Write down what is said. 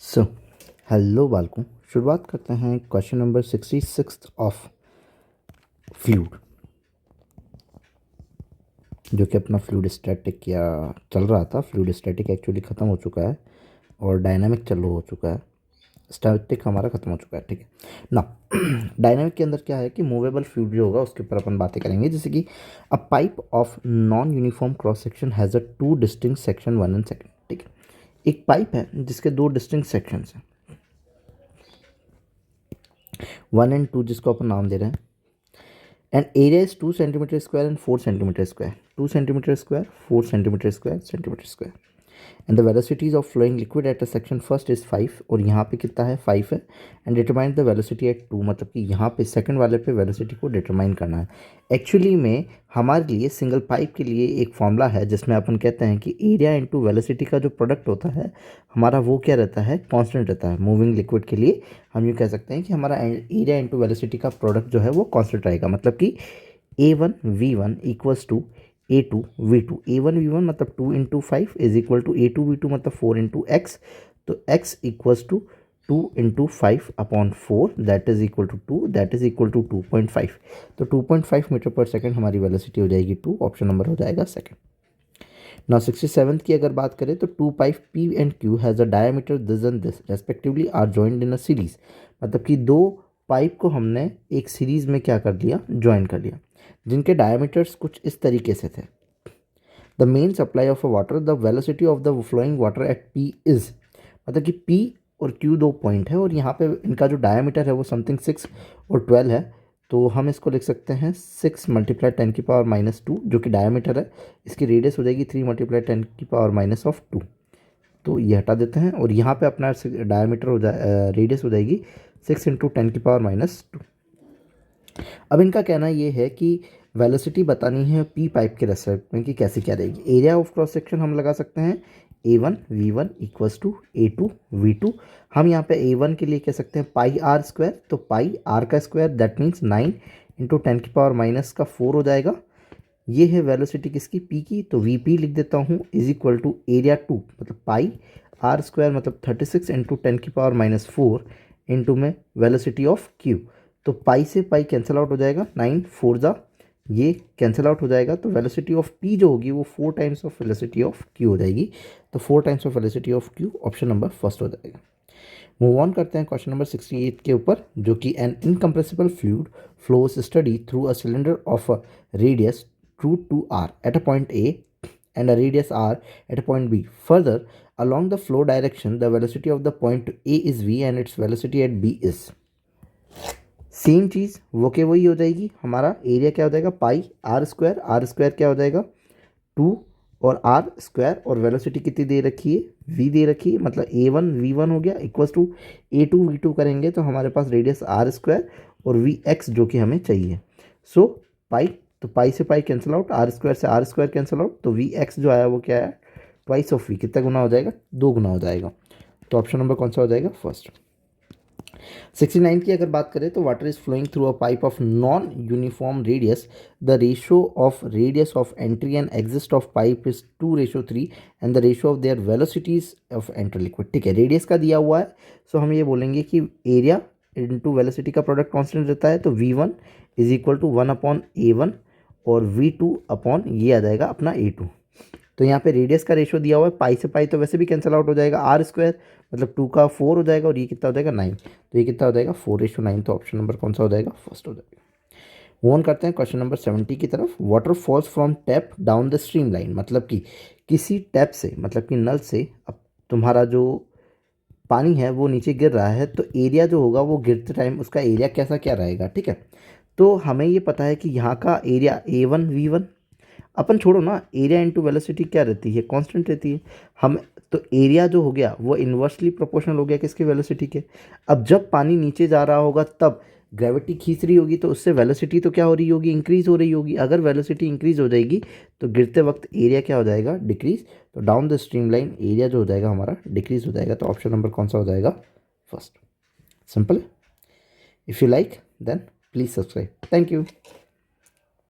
So hello बालकों, शुरुआत करते हैं क्वेश्चन नंबर 66 ऑफ फ्लूइड, जो कि अपना फ्लूइड स्टैटिक या चल रहा था। फ्लूइड स्टैटिक एक्चुअली ख़त्म हो चुका है और डायनामिक चालू हो चुका है। स्टैटिक हमारा ख़त्म हो चुका है, ठीक है ना। डायनामिक के अंदर क्या है कि मूवेबल फ्लूइड जो होगा उसके ऊपर अपन बातें करेंगे, जैसे कि अ pipe of non uniform cross section has a two distinct section 1 and second. ठीक है, एक पाइप है जिसके दो डिस्टिंक्ट सेक्शंस हैं, 1 एंड 2, जिसको अपन नाम दे रहे हैं। And area is 2 centimeter square and 4 centimeter square. 2 centimeter square, 4 centimeter square, centimeter square. And the velocities of flowing liquid at a section first is 5, और यहाँ पे कितना है 5 है। And determine the velocity at 2, मतलब कि यहाँ पे सेकंड वाले पे वेलोसिटी को डिटरमाइन करना है। एक्चुअली में हमारे लिए सिंगल पाइप के लिए एक फॉर्मूला है जिसमें अपन कहते हैं कि एरिया इंटू वेलोसिटी का जो प्रोडक्ट होता है हमारा वो क्या रहता है, कांस्टेंट रहता है। मूविंग लिक्विड के लिए हम यूँ कह सकते हैं कि हमारा एरिया इंटू वेलोसिटी का प्रोडक्ट जो है वो कांस्टेंट रहेगा। मतलब कि A1V1 equals to A2V2। A1V1 मतलब 2 into 5 is equal to A2V2 मतलब 4 इंटू एक्स। तो x equals to 2 into 5 upon 4, that is equal to 2, that is equal to 2.5। तो 2.5 मीटर पर सेकेंड हमारी वेलोसिटी हो जाएगी 2। ऑप्शन नंबर हो जाएगा सेकेंड। नाउ 67 की अगर बात करें तो two pipe P and Q has a diameter this and this respectively are joined in a series. मतलब कि दो पाइप को हमने एक सीरीज में क्या कर लिया, ज्वाइन कर लिया, जिनके डायमीटर्स कुछ इस तरीके से थे। The main supply of a water, the velocity of the flowing water at P is, मतलब कि P और Q दो पॉइंट है और यहाँ पे इनका जो डायमीटर है वो समथिंग 6 और 12 है। तो हम इसको लिख सकते हैं 6 मल्टीप्लाई 10⁻⁻², जो कि डायमीटर है। इसकी रेडियस हो जाएगी 3 मल्टीप्लाई 10⁻²। तो ये हटा देते हैं और यहाँ पे अपना डायमीटर हो जाए, रेडियस हो जाएगी 6 इंटू 10⁻²। अब इनका कहना ये है कि वेलोसिटी बतानी है पी पाइप के रेस्पेक्ट में कि कैसे क्या रहेगी। एरिया ऑफ क्रॉस सेक्शन हम लगा सकते हैं A1V1 इक्वल्स टू A2V2। हम यहाँ पे A1 के लिए कह सकते हैं पाई आर स्क्वायर, तो पाई आर का स्क्वायर दैट मीन्स 9 इंटू 10⁻⁻⁴ हो जाएगा। ये है वेलोसिटी किसकी, पी की, तो VP लिख देता हूँ इज इक्वल टू एरिया 2 मतलब पाई आर स्क्वायर मतलब 36 इंटू 10⁻⁴ इंटू में वेलोसिटी ऑफ Q। तो पाई से पाई कैंसिल आउट हो जाएगा, 9 4 ज़ा ये कैंसिल आउट हो जाएगा। तो वेलोसिटी ऑफ P जो होगी वो 4 times of velocity of Q हो जाएगी। तो 4 times of velocity of Q option number first हो जाएगा। मूव ऑन करते हैं क्वेश्चन नंबर 68 के ऊपर, जो कि an incompressible fluid flows steady through a cylinder of a radius true to R at a point A and a radius R at a point B. Further, along the flow direction, the velocity of the point A is V and its velocity at B is. Same चीज़ वो के वही हो जाएगी। हमारा area क्या हो जाएगा, पाई आर स्क्वायर क्या हो जाएगा 2 और आर स्क्वायर, और वेलोसिटी कितनी दे रखी है, v दे रखी है, मतलब A1V1 हो गया इक्वल्स टू A2V2 करेंगे तो हमारे पास रेडियस आर स्क्वायर और Vx जो कि हमें चाहिए। सो पाई, तो पाई से pi cancel out, r square से आर स्क्वायर कैंसिल आउट, तो Vx जो आया वो क्या है, ट्वाइस ऑफ v, कितना गुना हो जाएगा, 2 गुना हो जाएगा। तो ऑप्शन नंबर कौन सा हो जाएगा, फर्स्ट। 69 की अगर बात करें तो water is flowing through a pipe of non uniform radius, the ratio of radius of entry and exit of pipe is 2:3 and the ratio of their velocities of enter liquid. ठीक है, radius का दिया हुआ है, सो हम ये बोलेंगे कि एरिया इंटू वेलोसिटी का प्रोडक्ट कांस्टेंट रहता है, तो V1 is equal to 1/A1 और V2 अपॉन ये आ जाएगा अपना A2। तो यहाँ पे रेडियस का रेशियो दिया हुआ है, पाई से पाई तो वैसे भी कैंसिल आउट हो जाएगा, आर स्क्वायर मतलब 2 का 4 हो जाएगा और ये कितना हो जाएगा 9, तो ये कितना हो जाएगा 4:9। तो ऑप्शन नंबर कौन सा हो जाएगा, फर्स्ट हो जाएगा। मूव ऑन करते हैं क्वेश्चन नंबर 70 की तरफ। Water falls from tap down the stream line, मतलब कि किसी टैप से, मतलब कि नल से अब तुम्हारा जो पानी है वो नीचे गिर रहा है, तो एरिया जो होगा वो गिरते टाइम उसका एरिया कैसा क्या रहेगा। ठीक है, तो हमें ये पता है कि यहाँ का एरिया A1V1, अपन छोड़ो ना, एरिया इंटू वेलोसिटी क्या रहती है, कांस्टेंट रहती है। हम तो एरिया जो हो गया वो इन्वर्सली प्रोपोर्शनल हो गया किसके, वेलोसिटी के। अब जब पानी नीचे जा रहा होगा तब ग्रेविटी खींच रही होगी, तो उससे वेलोसिटी तो क्या हो रही होगी, इंक्रीज हो रही होगी। अगर वेलोसिटी इंक्रीज हो जाएगी तो गिरते वक्त एरिया क्या हो जाएगा, डिक्रीज। तो down the stream line area जो हो जाएगा हमारा डिक्रीज हो जाएगा। तो ऑप्शन नंबर कौन सा हो जाएगा, first. Simple. If you like then please subscribe. Thank you.